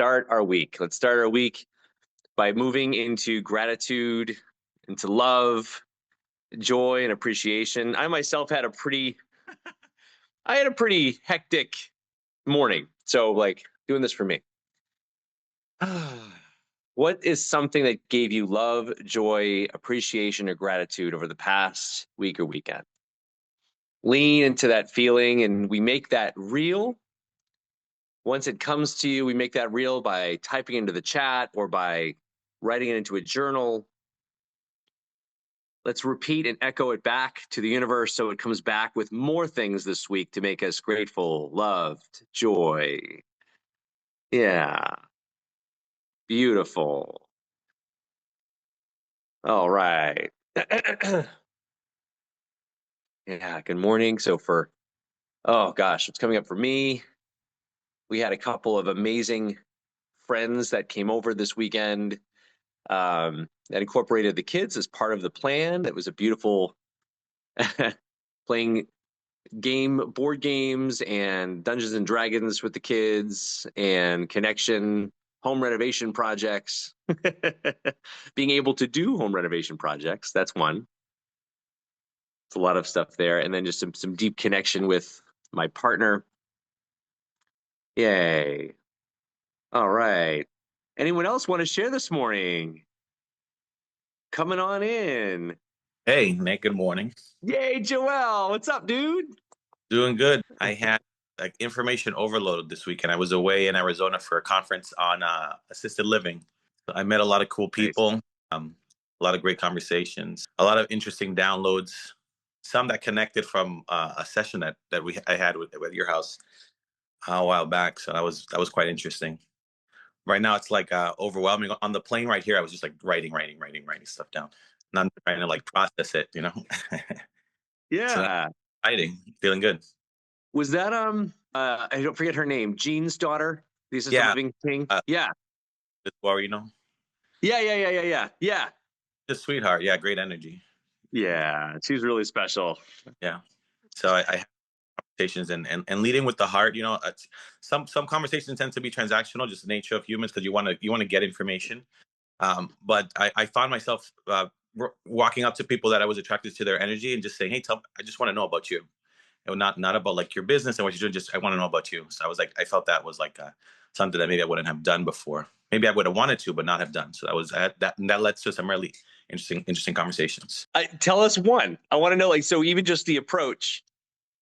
start our week. Let's start our week by moving into gratitude, into love, joy, and appreciation. I myself had a pretty hectic morning. So like doing this for me. What is something that gave you love, joy, appreciation, or gratitude over the past week or weekend? Lean into that feeling and we make that real. Once it comes to you, we make that real by typing into the chat or by writing it into a journal. Let's repeat and echo it back to the universe so it comes back with more things this week to make us grateful, loved, joy. Yeah, beautiful. All right. Yeah, good morning. Oh gosh, what's coming up for me? We had a couple of amazing friends that came over this weekend that incorporated the kids as part of the plan. That was a beautiful playing board games and Dungeons and Dragons with the kids and connection, home renovation projects, being able to do home renovation projects. That's one. It's a lot of stuff there. And then just some deep connection with my partner. Yay. All right. Anyone else want to share this morning? Coming on in. Hey, Nick, good morning. Yay, Joel. What's up, dude? Doing good. I had like information overload this weekend. I was away in Arizona for a conference on assisted living. So I met a lot of cool people, a lot of great conversations, a lot of interesting downloads, some that connected from a session that I had with your house a while back. So that was quite interesting. Right now, it's like overwhelming. On the plane right here, I was just like writing stuff down. Not trying to like process it, you know. So Yeah. exciting, feeling good. Was that I don't forget her name, Jean's daughter, the assisted Yeah, living king? Yeah. just you know, Yeah. just sweetheart. Yeah, great energy. Yeah. She's really special. Yeah. So I have conversations and leading with the heart. You know, some conversations tend to be transactional, just the nature of humans, because you want to get information. But I found myself walking up to people that I was attracted to their energy and just saying, "Hey, I just want to know about you." And not about like your business and what you're doing. Just I want to know about you. So I felt that was like something that maybe I wouldn't have done before. Maybe I would have wanted to, but not have done. So that led to some really interesting conversations. Tell us one. I want to know, like, so even just the approach,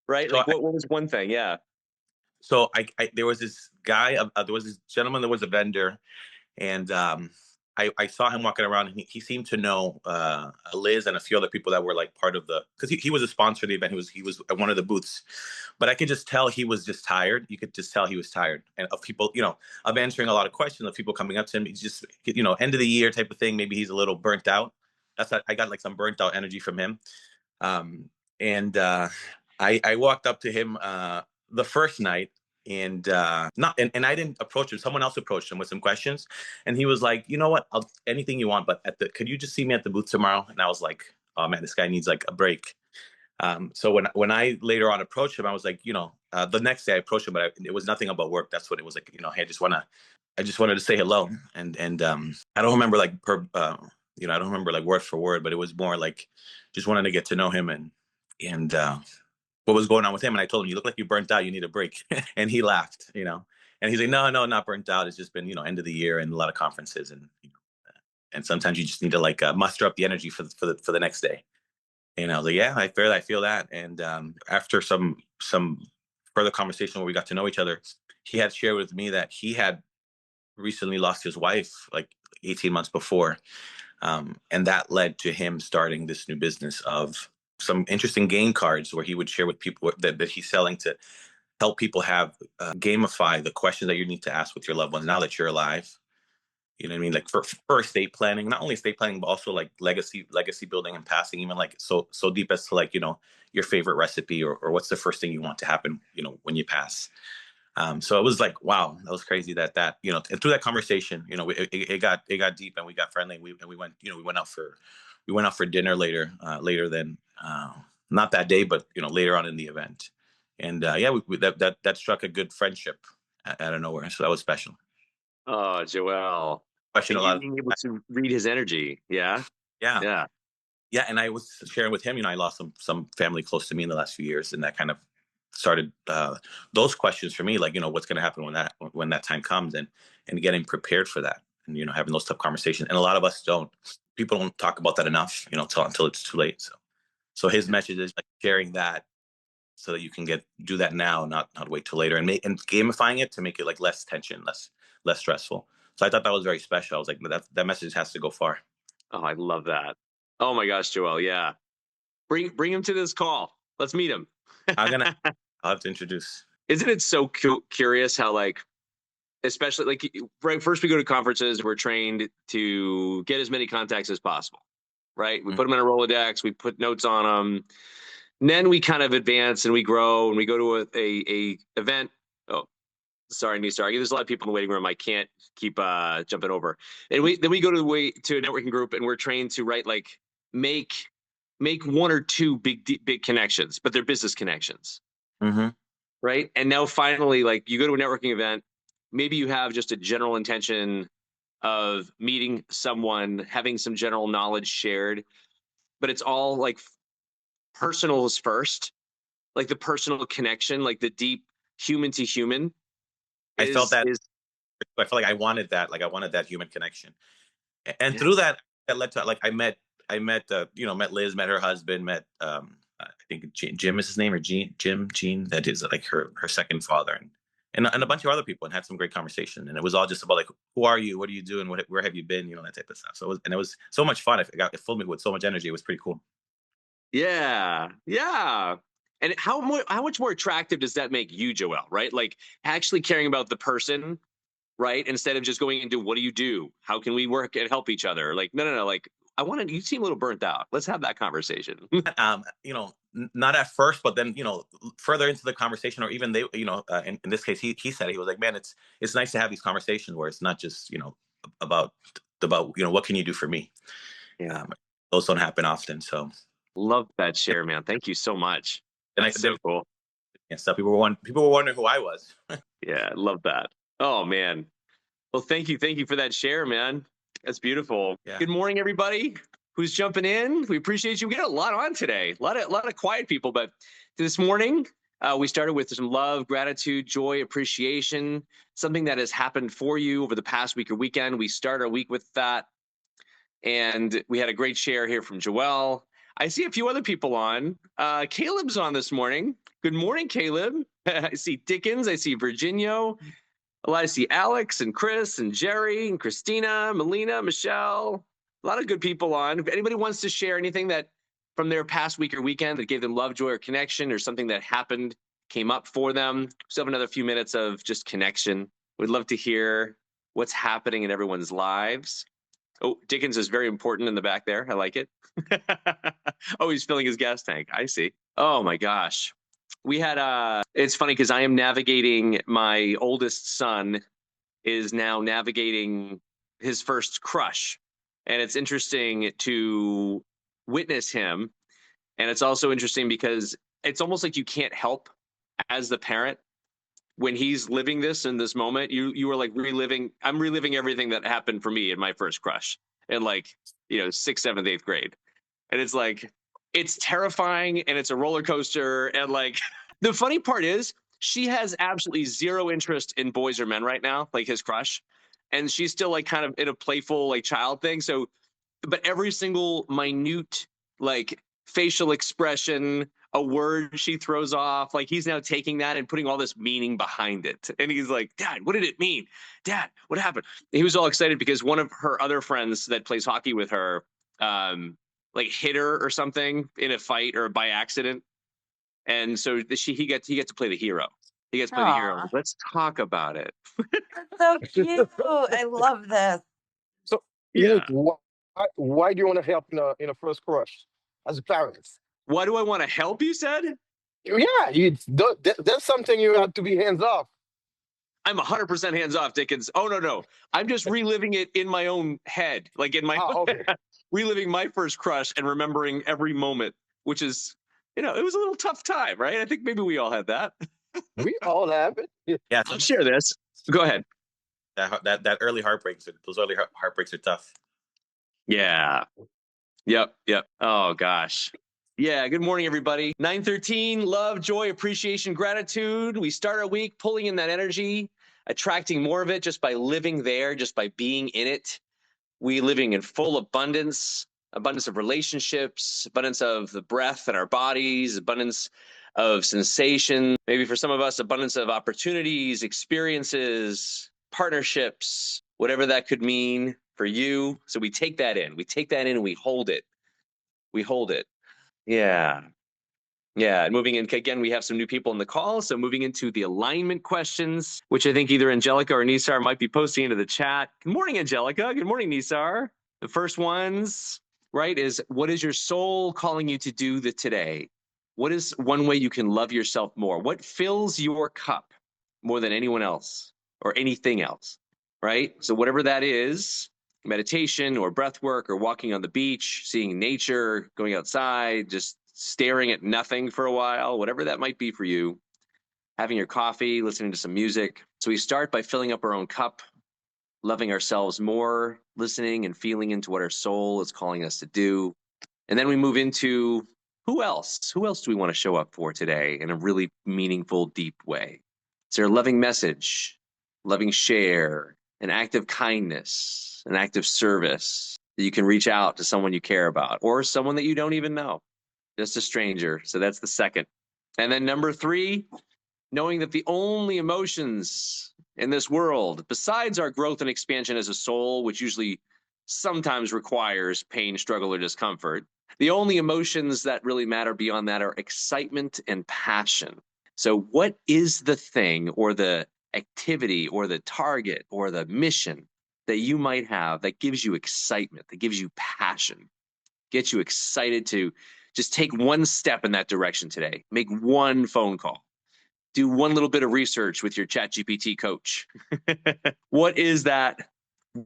right? So Like, what was one thing? Yeah. so there was this guy, there was this gentleman that was a vendor, and I saw him walking around, and he seemed to know Liz and a few other people that were like part of because he was a sponsor of the event. He was at one of the booths, but I could just tell he was just tired. You could just tell he was tired, and of people, you know, of answering a lot of questions, of people coming up to him. He's just, you know, end of the year type of thing. Maybe he's a little burnt out. I got like some burnt out energy from him, and I walked up to him the first night, and not and I didn't approach him. Someone else approached him with some questions, and he was like, "You know what? Anything you want, but could you just see me at the booth tomorrow?" And I was like, "Oh man, this guy needs like a break." So when I later on approached him, I was like, you know, the next day I approached him, but it was nothing about work. That's what it was like. You know, hey, I just wanted to say hello, and I don't remember like you know, I don't remember like word for word, but it was more like just wanted to get to know him and what was going on with him. And I told him, "You look like you burnt out. You need a break." And he laughed, you know. And he's like, "No, not burnt out. It's just been, you know, end of the year and a lot of conferences, and you know, and sometimes you just need to like muster up the energy for the next day." And I was like, "Yeah, I feel that." And after some further conversation where we got to know each other, he had shared with me that he had recently lost his wife like 18 months before, and that led to him starting this new business of some interesting game cards where he would share with people that he's selling to help people have gamify the questions that you need to ask with your loved ones now that you're alive. You know what I mean? Like for estate planning, not only estate planning, but also like legacy building and passing, even like so deep as to like, you know, your favorite recipe or what's the first thing you want to happen, you know, when you pass. So it was like, wow, that was crazy that, you know, and through that conversation, you know, it got deep and we got friendly. And we went, you know, we went out for dinner later than, not that day, but, you know, later on in the event. And yeah, that struck a good friendship out of nowhere. So that was special. Oh, Joel. Question And a you lot of being able to read his energy. Yeah. yeah. Yeah. Yeah, and I was sharing with him, I lost some family close to me in the last few years, and that kind of started those questions for me, like what's going to happen when that time comes, and getting prepared for that, and having those tough conversations. And a lot of us don't. People don't talk about that enough, until it's too late. So his message is like sharing that so that you can do that now, not wait till later, and gamifying it to make it like less tension, less stressful. So I thought that was very special. I was like, that message has to go far. Oh, I love that. Oh my gosh, Joel. Yeah. Bring him to this call. Let's meet him. I'm gonna I'll have to introduce. Isn't it so curious how like, especially like right first we go to conferences, we're trained to get as many contacts as possible, right? We Mhm. put them in a Rolodex, we put notes on them. And then we kind of advance and we grow and we go to a event. Oh, sorry, Nisar. There's a lot of people in the waiting room. I can't keep jumping over. And we go to a networking group and we're trained to make make one or two big connections, but they're business connections, Mm-hmm. right? And now finally, like you go to a networking event, maybe you have just a general intention of meeting someone, having some general knowledge shared, but it's all like personals first, like the personal connection, like the deep human to human I felt that. is I felt like I wanted that. Like I wanted that human connection, and yeah. through that, that led to like met Liz, met her husband, met I think Jim is his name, or Gene, that is like her second father, and a bunch of other people, and had some great conversation. And it was all just about like, who are you? What are you doing? Where have you been? That type of stuff. So it was so much fun. It filled me with so much energy. It was pretty cool. Yeah. Yeah. And how much more attractive does that make you, Joel, right? Like actually caring about the person, right? Instead of just going into what do you do? How can we work and help each other? Like, no. Like, you seem a little burnt out. Let's have that conversation. Not at first, but then further into the conversation, or even they, in this case, he said, he was like, man, it's nice to have these conversations where it's not just about what can you do for me. Yeah. Um, those don't happen often, so. Love that share, man. Thank you so much. And I That's so did, cool. and stuff. People were wondering who I was. Yeah, love that. Oh man. Well, thank you. Thank you for that share, man. That's beautiful. Yeah. Good morning, everybody who's jumping in. We appreciate you. We got a lot on today. A lot of quiet people, but this morning we started with some love, gratitude, joy, appreciation, something that has happened for you over the past week or weekend. We start our week with that. And we had a great share here from Joelle. I see a few other people on. Caleb's on this morning. Good morning, Caleb. I see Dickens. I see Virginio. I see Alex and Chris and Jerry and Christina, Melina, Michelle. A lot of good people on. If anybody wants to share anything that from their past week or weekend that gave them love, joy, or connection, or something that happened, came up for them, we still have another few minutes of just connection. We'd love to hear what's happening in everyone's lives. Oh, Dickens is very important in the back there. I like it. Oh, he's filling his gas tank. I see. Oh my gosh. We had it's funny because I am navigating, my oldest son is now navigating his first crush. And it's interesting to witness him. And it's also interesting because it's almost like you can't help as the parent when he's living this in this moment. You are like I'm reliving everything that happened for me in my first crush in like, sixth, seventh, eighth grade. And it's like, it's terrifying and it's a roller coaster. And like, the funny part is she has absolutely zero interest in boys or men right now, like his crush. And she's still like kind of in a playful, like child thing. So, but every single minute, like facial expression, a word she throws off, like he's now taking that and putting all this meaning behind it. And he's like, Dad, what did it mean? Dad, what happened? He was all excited because one of her other friends that plays hockey with her, like hit her or something in a fight or by accident. And so he gets to play the hero. He gets to play the hero. Aw, Let's talk about it. that's so cute. I love this. So, Yeah. why do you want to help in a first crush as a parent? Why do I want to help, you said? Yeah, that's something you have to be hands off. I'm 100% hands off, Dickens. Oh, no. I'm just reliving it in my own head, like in my Okay. reliving my first crush and remembering every moment, which is, it was a little tough time, right? I think maybe we all had that. We all have it. Yeah, I'll share this. Go ahead. that early heartbreaks. Those early heartbreaks are tough. Yeah. Yep. Oh gosh. Yeah, good morning, everybody. 913, love, joy, appreciation, gratitude. We start our week pulling in that energy, attracting more of it just by living there, just by being in it. We living in full abundance, abundance of relationships, abundance of the breath in our bodies, abundance of sensation. Maybe for some of us, abundance of opportunities, experiences, partnerships, whatever that could mean for you. So we take that in. We take that in and we hold it. We hold it. Yeah. Yeah, and moving in again, we have some new people in the call. So moving into the alignment questions, which I think either Angelica or Nisar might be posting into the chat. Good morning, Angelica. Good morning, Nisar. The first ones, right, is what is your soul calling you to do today? What is one way you can love yourself more? What fills your cup more than anyone else or anything else, right? So whatever that is, meditation or breath work or walking on the beach, seeing nature, going outside, just staring at nothing for a while, whatever that might be for you, having your coffee, listening to some music. So we start by filling up our own cup, loving ourselves more, listening and feeling into what our soul is calling us to do. And then we move into who else? Who else do we want to show up for today in a really meaningful, deep way? Is there a loving message, loving share, an act of kindness, an act of service that you can reach out to someone you care about or someone that you don't even know, just a stranger? So that's the second. And then number three, knowing that the only emotions in this world, besides our growth and expansion as a soul, which usually sometimes requires pain, struggle, or discomfort, the only emotions that really matter beyond that are excitement and passion. So, what is the thing or the activity or the target or the mission that you might have that gives you excitement, that gives you passion, gets you excited to just take one step in that direction today, make one phone call? Do one little bit of research with your ChatGPT coach. What is that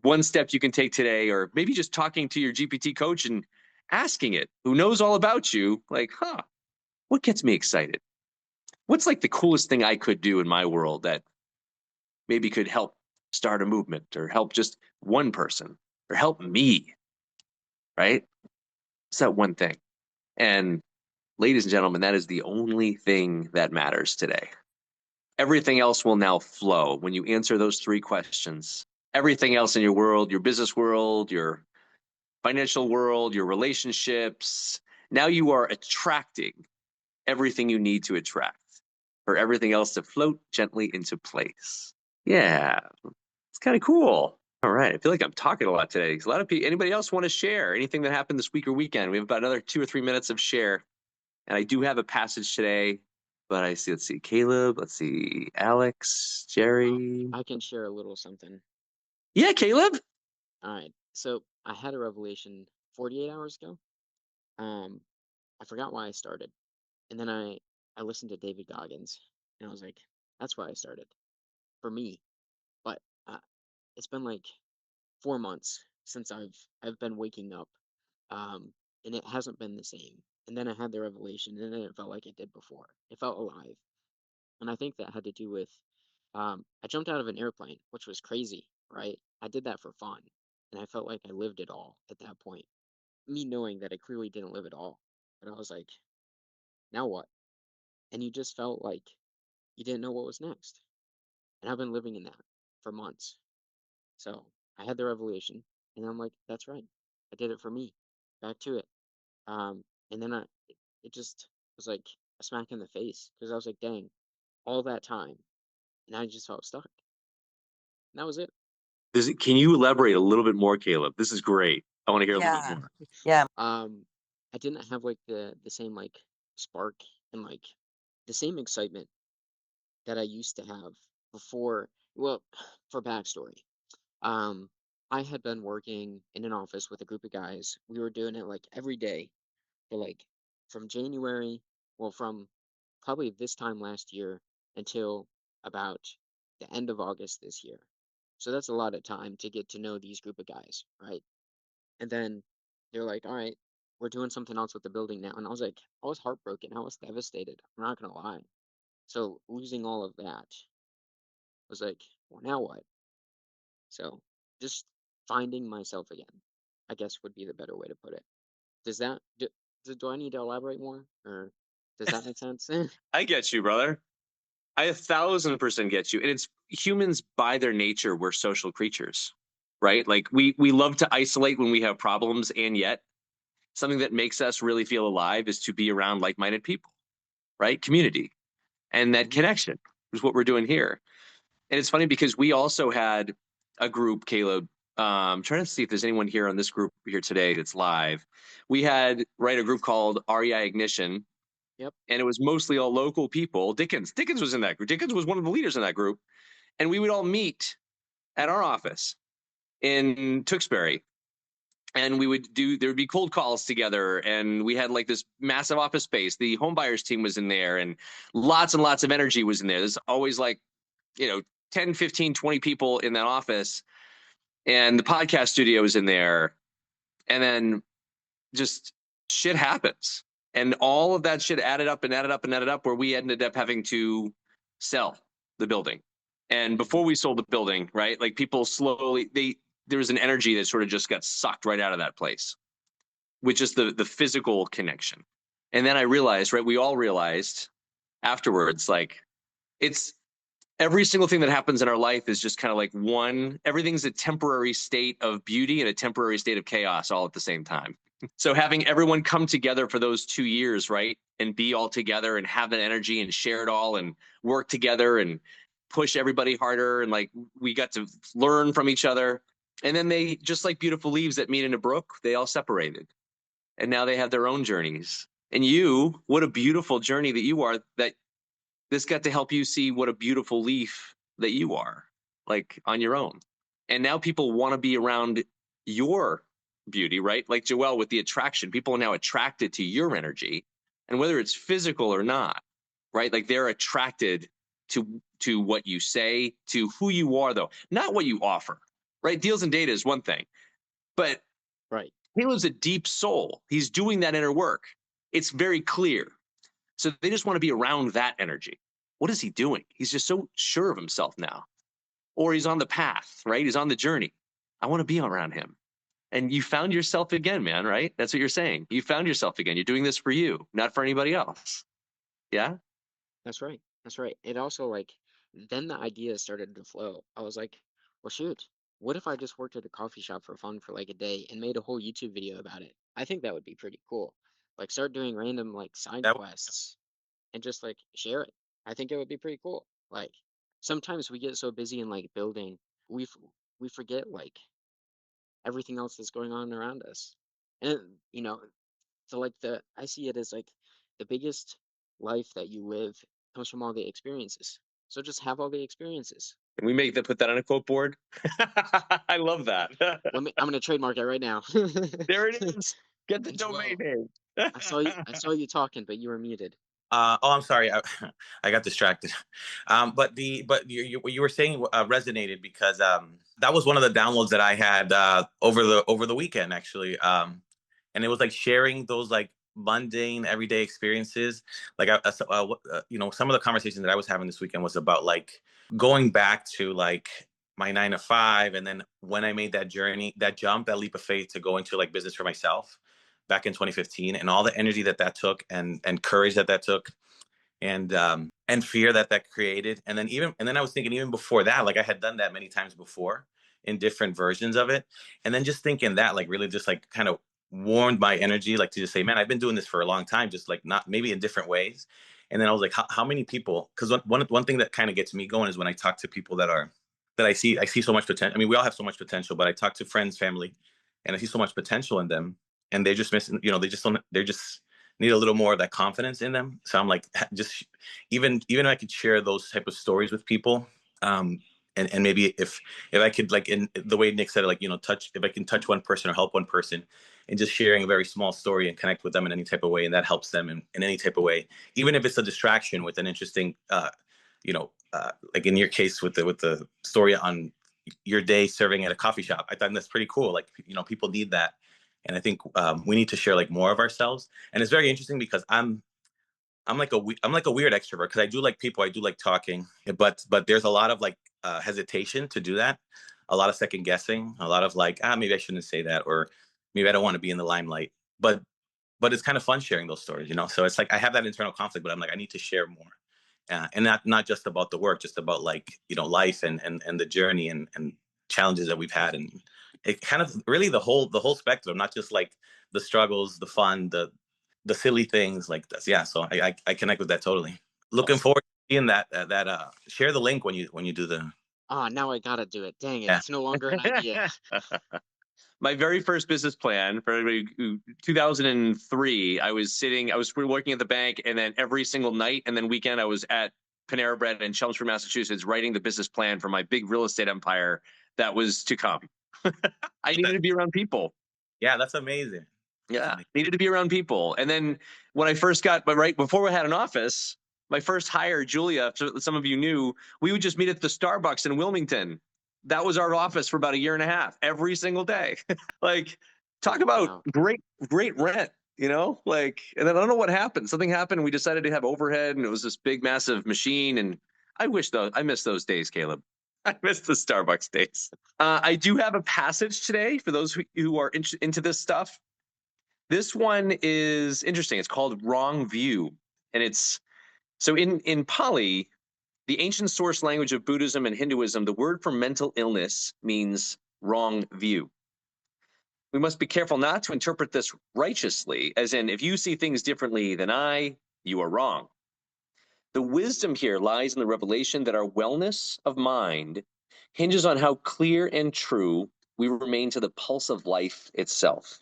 one step you can take today? Or maybe just talking to your GPT coach and asking it, who knows all about you, like, what gets me excited? What's like the coolest thing I could do in my world that maybe could help start a movement or help just one person or help me, right? It's that one thing. And ladies and gentlemen, that is the only thing that matters today. Everything else will now flow when you answer those three questions. Everything else in your world, your business world, your financial world, your relationships, now you are attracting everything you need to attract for everything else to float gently into place. Yeah, it's kind of cool. All right, I feel like I'm talking a lot today. A lot of people, anybody else want to share anything that happened this week or weekend? We have about another 2 or 3 minutes of share. And I do have a passage today, but I see, let's see, Caleb, let's see, Alex, Jerry. I can share a little something. Yeah, Caleb. All right. So I had a revelation 48 hours ago. I forgot why I started. And then I listened to David Goggins and I was like, that's why I started for me. But it's been like 4 months since I've been waking up. And it hasn't been the same. And then I had the revelation and then it felt like it did before. It felt alive. And I think that had to do with I jumped out of an airplane, which was crazy, right? I did that for fun, and I felt like I lived it all at that point. Me knowing that I clearly didn't live it all, but I was like, now what? And you just felt like you didn't know what was next. And I've been living in that for months. So I had the revelation, and I'm like, that's right. I did it for me. Back to it. And then it just was like a smack in the face because I was like, dang, all that time, and I just felt stuck. And that was it. Can you elaborate a little bit more, Caleb? This is great. I want to hear a little bit Yeah. more. Yeah. I didn't have like the same like spark and like the same excitement that I used to have before. Well, for backstory, um, I had been working in an office with a group of guys. We were doing it like every day for like from January, well, from probably this time last year until about the end of August this year. So that's a lot of time to get to know these group of guys, right? And then they're like, all right, we're doing something else with the building now. And I was like, I was heartbroken. I was devastated. I'm not gonna lie. So losing all of that was like, well, now what? So just finding myself again, I guess would be the better way to put it. Does that do I need to elaborate more, or does that make sense? I get you, brother. I 1,000% get you. And it's humans by their nature, we're social creatures, right? Like we love to isolate when we have problems, and yet something that makes us really feel alive is to be around like-minded people, right? Community and that Mhm. connection is what we're doing here. And it's funny because we also had a group, Caleb. Trying to see if there's anyone here on this group here today that's live. We had a group called REI Ignition, Yep. and it was mostly all local people. Dickens was in that group. Dickens was one of the leaders in that group, and we would all meet at our office in Tewksbury, and there would be cold calls together, and we had like this massive office space. The home buyers team was in there, and lots of energy was in there. There's always like, 10, 15, 20 people in that office, and the podcast studio was in there. And then just shit happens. And all of that shit added up and added up and added up, where we ended up having to sell the building. And before we sold the building, right, like people slowly, there was an energy that sort of just got sucked right out of that place with just the physical connection. And then I realized, right, we all realized afterwards, like, it's every single thing that happens in our life is just kind of like everything's a temporary state of beauty and a temporary state of chaos all at the same time. So having everyone come together for those 2 years, right, and be all together and have that energy and share it all and work together and push everybody harder, and like we got to learn from each other. And then they, just like beautiful leaves that meet in a brook, they all separated, and now they have their own journeys. And what a beautiful journey that you are, that this got to help you see what a beautiful leaf that you are, like on your own. And now people want to be around your beauty, right? Like Joelle with the attraction, people are now attracted to your energy. And whether it's physical or not, right? Like they're attracted to what you say, to who you are, though, not what you offer, right? Deals and data is one thing, but Right. Caleb's a deep soul. He's doing that inner work. It's very clear. So they just want to be around that energy. What is he doing? He's just so sure of himself now. Or he's on the path, right? He's on the journey. I want to be around him. And you found yourself again, man, right? That's what you're saying. You found yourself again. You're doing this for you, not for anybody else. Yeah? That's right. That's right. It also like then the ideas started to flow. I was like, well, shoot, what if I just worked at a coffee shop for fun for like a day and made a whole YouTube video about it? I think that would be pretty cool. Like start doing random like side That quests and just like share it. I think it would be pretty cool. Like sometimes we get so busy in like building, we forget like everything else that's going on around us. And so like I see it as like the biggest life that you live comes from all the experiences. So just have all the experiences. Can we put that on a quote board? I love that. I'm gonna trademark it right now. There it is. Get the domain Joel, name. I saw you talking, but you were muted. Oh, I'm sorry. I got distracted. But what you were saying resonated because that was one of the downloads that I had over the weekend actually. And it was like sharing those like mundane everyday experiences. Like some of the conversations that I was having this weekend was about like going back to like my 9 to 5, and then when I made that journey, that jump, that leap of faith to go into like business for myself back in 2015, and all the energy that took, and courage that took, and fear that created. And then I was thinking, even before that, like I had done that many times before in different versions of it. And then just thinking that like really just like kind of warmed my energy, like to just say, man, I've been doing this for a long time, just like not maybe in different ways. And then I was like, how many people, because one thing that kind of gets me going is when I talk to people that I see so much potential. I mean, we all have so much potential, but I talk to friends, family, and I see so much potential in them, and they're just missing, they're just need a little more of that confidence in them. So I'm like, just even if I could share those type of stories with people, and maybe if I could, like in the way Nick said it, like if I can touch one person or help one person, and just sharing a very small story and connect with them in any type of way, and that helps them in any type of way, even if it's a distraction with an interesting, like in your case with the story on your day serving at a coffee shop. I thought that's pretty cool. Like people need that, and I think we need to share like more of ourselves. And it's very interesting because I'm like a weird extrovert, because I do like people, I do like talking, but there's a lot of like hesitation to do that. a lot of second guessing, a lot of like, maybe I shouldn't say that, or maybe I don't want to be in the limelight. But it's kind of fun sharing those stories, you know. So it's like I have that internal conflict, but I'm like, I need to share more, and not just about the work, just about like, you know, life and the journey and challenges that we've had, and it kind of really the whole spectrum, not just like the struggles, the fun, the silly things like this. Yeah, so I connect with that totally. Looking forward to seeing that share the link when you do the. Ah, now I gotta do it. Dang it. Yeah. It's no longer an idea. My very first business plan for everybody, 2003, I was working at the bank, and then every single night and then weekend, I was at Panera Bread in Chelmsford, Massachusetts, writing the business plan for my big real estate empire that was to come. I needed to be around people. Yeah, that's amazing. Yeah, needed to be around people. And then when I first got, but right before we had an office, my first hire, Julia, some of you knew, we would just meet at the Starbucks in Wilmington. That was our office for about a year and a half, every single day. Like, talk about Wow. great rent, you know? Like, and then I don't know what happened. Something happened, and we decided to have overhead, and it was this big, massive machine. And I miss those days, Caleb. I miss the Starbucks days. I do have a passage today for those who are into this stuff. This one is interesting. It's called Wrong View. And it's so in Pali, the ancient source language of Buddhism and Hinduism, the word for mental illness means wrong view. We must be careful not to interpret this righteously, as in, if you see things differently than I, you are wrong. The wisdom here lies in the revelation that our wellness of mind hinges on how clear and true we remain to the pulse of life itself.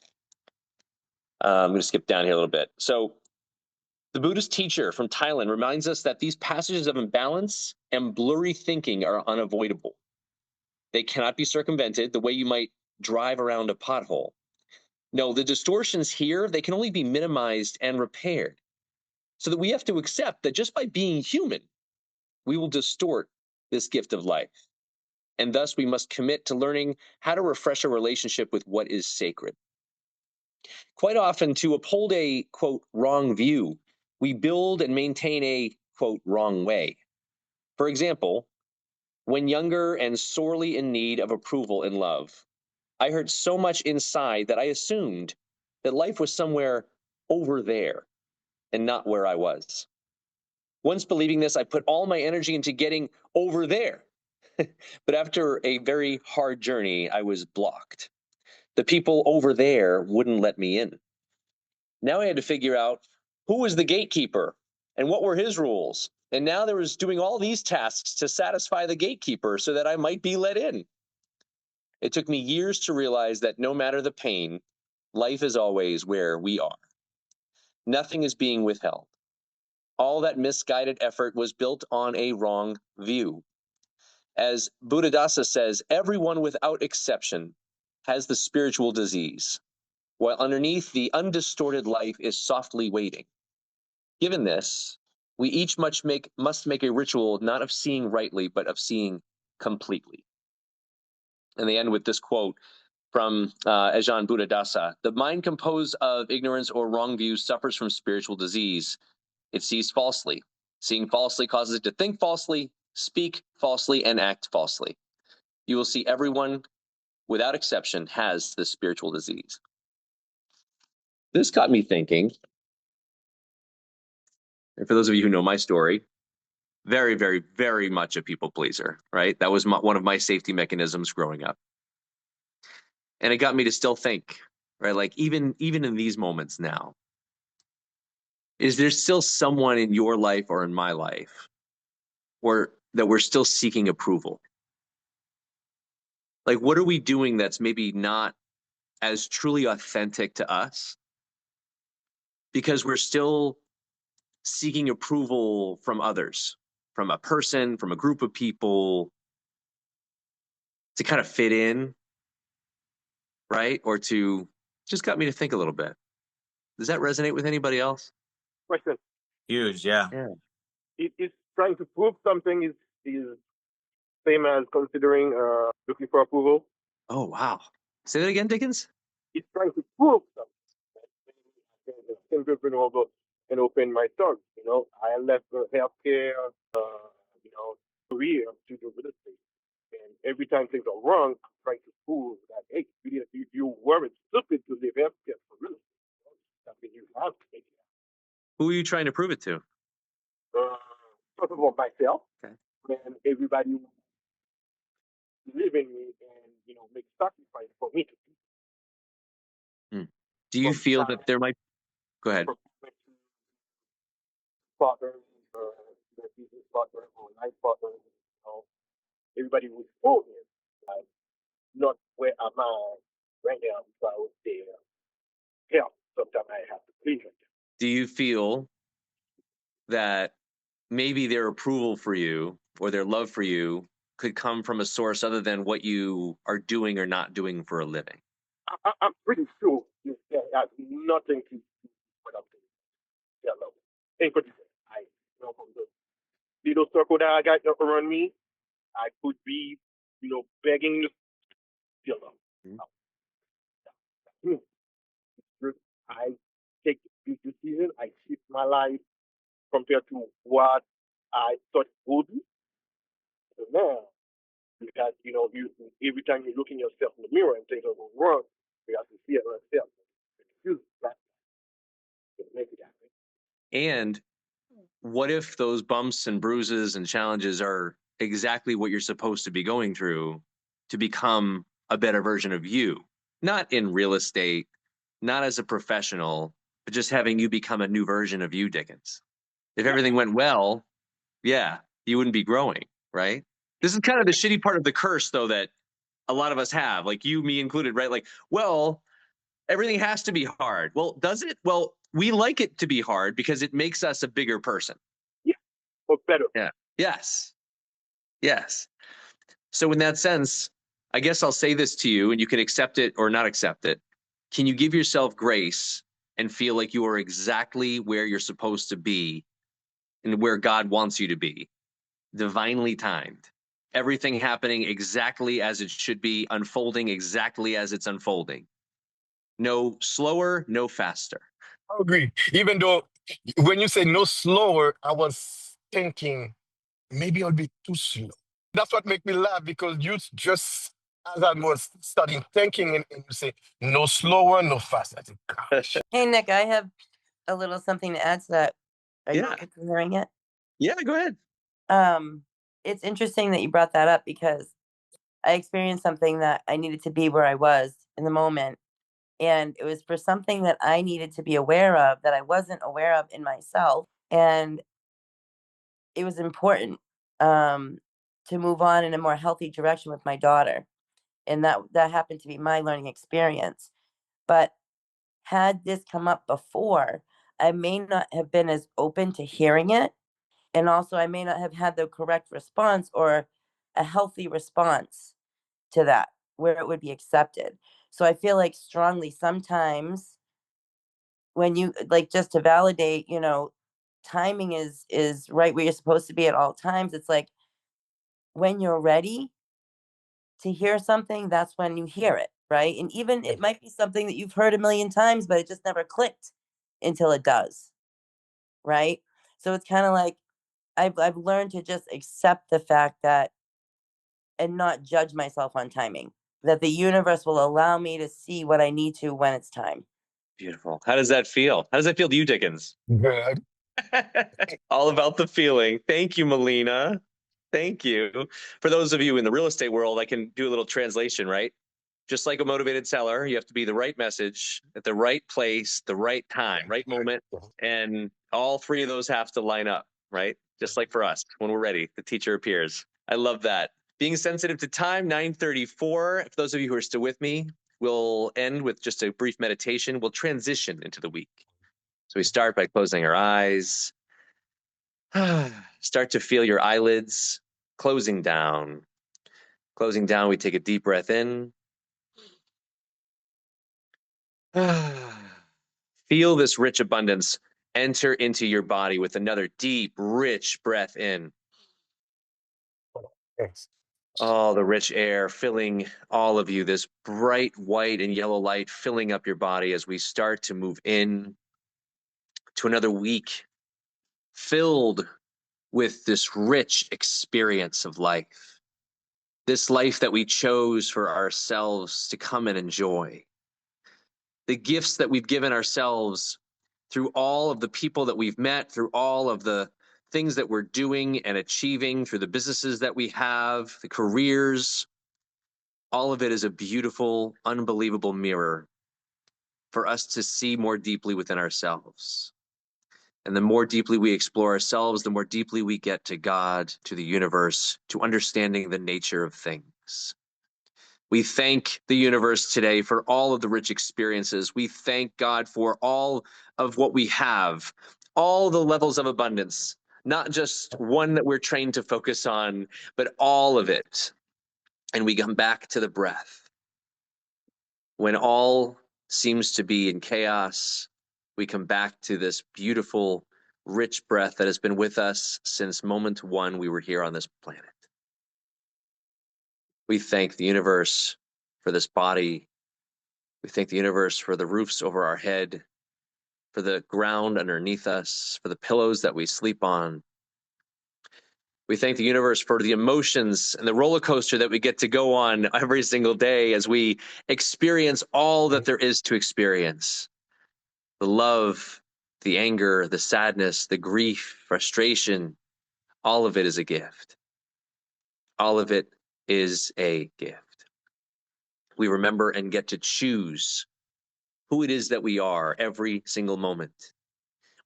I'm going to skip down here a little bit. So, the Buddhist teacher from Thailand reminds us that these passages of imbalance and blurry thinking are unavoidable. They cannot be circumvented the way you might drive around a pothole. No, the distortions here, they can only be minimized and repaired. So that we have to accept that just by being human, we will distort this gift of life. And thus we must commit to learning how to refresh our relationship with what is sacred. Quite often, to uphold a, quote, wrong view, we build and maintain a, quote, wrong way. For example, when younger and sorely in need of approval and love, I heard so much inside that I assumed that life was somewhere over there and not where I was. Once believing this, I put all my energy into getting over there. But after a very hard journey, I was blocked. The people over there wouldn't let me in. Now I had to figure out who was the gatekeeper and what were his rules. And now there was doing all these tasks to satisfy the gatekeeper so that I might be let in. It took me years to realize that no matter the pain, life is always where we are. Nothing is being withheld. All that misguided effort was built on a wrong view. As Buddhadasa says, everyone without exception has the spiritual disease, while underneath the undistorted life is softly waiting. Given this, we each must make a ritual not of seeing rightly, but of seeing completely. And they end with this quote from Ajahn Buddhadasa: "The mind composed of ignorance or wrong views suffers from spiritual disease. It sees falsely. Seeing falsely causes it to think falsely, speak falsely, and act falsely. You will see everyone, without exception, has this spiritual disease." This got me thinking, and for those of you who know my story, very, very, very much a people pleaser, right? That was one of my safety mechanisms growing up. And it got me to still think, right? Like even in these moments now, is there still someone in your life or in my life or that we're still seeking approval? Like, what are we doing that's maybe not as truly authentic to us because we're still seeking approval from others, from a person, from a group of people, to kind of fit in, right? Or to just got me to think a little bit. Does that resonate with anybody else? Question. Huge, yeah. Yeah. It's trying to prove something is same as considering looking for approval. Oh, wow. Say that again, Dickens? It's trying to prove something. Entrepreneur and open my store. You know, I left healthcare, career to do real estate, and every time things are wrong, I'm trying to prove that, hey, you weren't stupid to live healthcare for real estate. Something you have to make it Who are you trying to prove it to? First of all, myself, Okay. and everybody who believe in me and, make sacrifice for me to do Hmm. Do you from feel time, that there might, go ahead. from partners, their business partners or life partners, everybody who support me, like, not where am I right now, if I was there, help. Sometimes I have to please them. Do you feel that maybe their approval for you or their love for you could come from a source other than what you are doing or not doing for a living? I'm pretty sure it has nothing to do with what I'm doing. Yeah, no. In particular, from the little circle that I got around me, I could be, begging to still Mhm. love. I take this decision, I shift my life compared to what I thought it would be. So now, because, every time you look in yourself in the mirror and things are going wrong, you have to see it yourself. Excuse that. Make it happen. And what if those bumps and bruises and challenges are exactly what you're supposed to be going through to become a better version of you? Not in real estate, not as a professional, but just having you become a new version of you, Dickens. If Yeah. everything went well, yeah, you wouldn't be growing, right? This is kind of the shitty part of the curse, though, that a lot of us have, like you, me included, right? Like, well, everything has to be hard. Well, does it? Well, we like it to be hard because it makes us a bigger person. Yeah. Or better. Yeah. Yes. Yes. So, in that sense, I guess I'll say this to you and you can accept it or not accept it. Can you give yourself grace and feel like you are exactly where you're supposed to be and where God wants you to be? Divinely timed. Everything happening exactly as it should be, unfolding exactly as it's unfolding. No slower, no faster. I agree. Even though when you say no slower, I was thinking maybe I'll be too slow. That's what make me laugh because you just as I was starting thinking and you say no slower, no faster. I think, gosh. Hey, Nick, I have a little something to add to that. Are you Yeah. open to hearing it? Yeah, go ahead. Um, it's interesting that you brought that up because I experienced something that I needed to be where I was in the moment. And it was for something that I needed to be aware of that I wasn't aware of in myself. And it was important to move on in a more healthy direction with my daughter. And that happened to be my learning experience. But had this come up before, I may not have been as open to hearing it. And also, I may not have had the correct response or a healthy response to that where it would be accepted. So I feel like strongly sometimes when you like just to validate, timing is right where you're supposed to be at all times. It's like when you're ready to hear something, that's when you hear it, right? And even it might be something that you've heard a million times, but it just never clicked until it does, right? So it's kind of like I've learned to just accept the fact that and not judge myself on timing. That the universe will allow me to see what I need to when it's time. Beautiful. How does that feel? How does that feel to you, Dickens? Good. All about the feeling. Thank you, Melina. Thank you. For those of you in the real estate world, I can do a little translation, right? Just like a motivated seller, you have to be the right message at the right place, the right time, right moment. And all three of those have to line up, right? Just like for us, when we're ready, the teacher appears. I love that. Being sensitive to time, 9:34. For those of you who are still with me, we'll end with just a brief meditation. We'll transition into the week. So we start by closing our eyes. Start to feel your eyelids closing down. Closing down, we take a deep breath in. Feel this rich abundance enter into your body with another deep, rich breath in. Thanks. All the rich air filling all of you, this bright white and yellow light filling up your body as we start to move in to another week filled with this rich experience of life. this life that we chose for ourselves to come and enjoy, the gifts that we've given ourselves through all of the people that we've met, through all of the things that we're doing and achieving, through the businesses that we have, the careers. All of it is a beautiful, unbelievable mirror for us to see more deeply within ourselves. And the more deeply we explore ourselves, the more deeply we get to God, to the universe, to understanding the nature of things. We thank the universe today for all of the rich experiences. We thank God for all of what we have, all the levels of abundance, not just one that we're trained to focus on, but all of it. And we come back to the breath. When all seems to be in chaos, we come back to this beautiful, rich breath that has been with us since moment one we were here on this planet. We thank the universe for this body. We thank the universe for the roofs over our head, for the ground underneath us, for the pillows that we sleep on. We thank the universe for the emotions and the roller coaster that we get to go on every single day as we experience all that there is to experience. The love, the anger, the sadness, the grief, frustration, all of it is a gift. All of it is a gift. We remember and get to choose who it is that we are every single moment.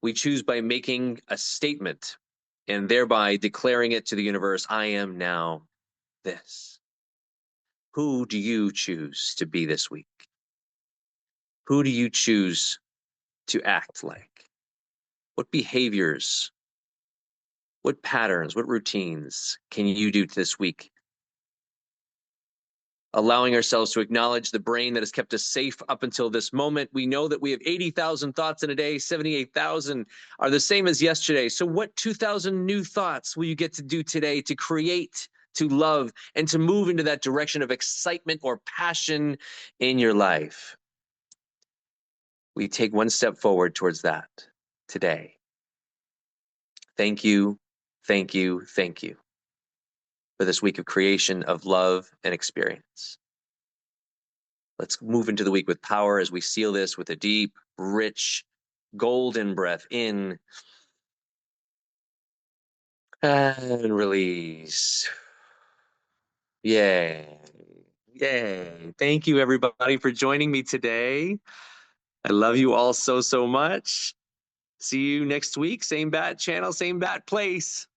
We choose by making a statement and thereby declaring it to the universe, I am now this. Who do you choose to be this week? Who do you choose to act like? What behaviors, what patterns, what routines can you do this week? Allowing ourselves to acknowledge the brain that has kept us safe up until this moment. We know that we have 80,000 thoughts in a day, 78,000 are the same as yesterday. So what 2,000 new thoughts will you get to do today to create, to love, and to move into that direction of excitement or passion in your life? We take one step forward towards that today. Thank you, thank you, thank you for this week of creation, of love and experience. Let's move into the week with power as we seal this with a deep, rich, golden breath in and release. Yay. Yay. Thank you, everybody, for joining me today. I love you all so, so much. See you next week. Same bat channel, same bat place.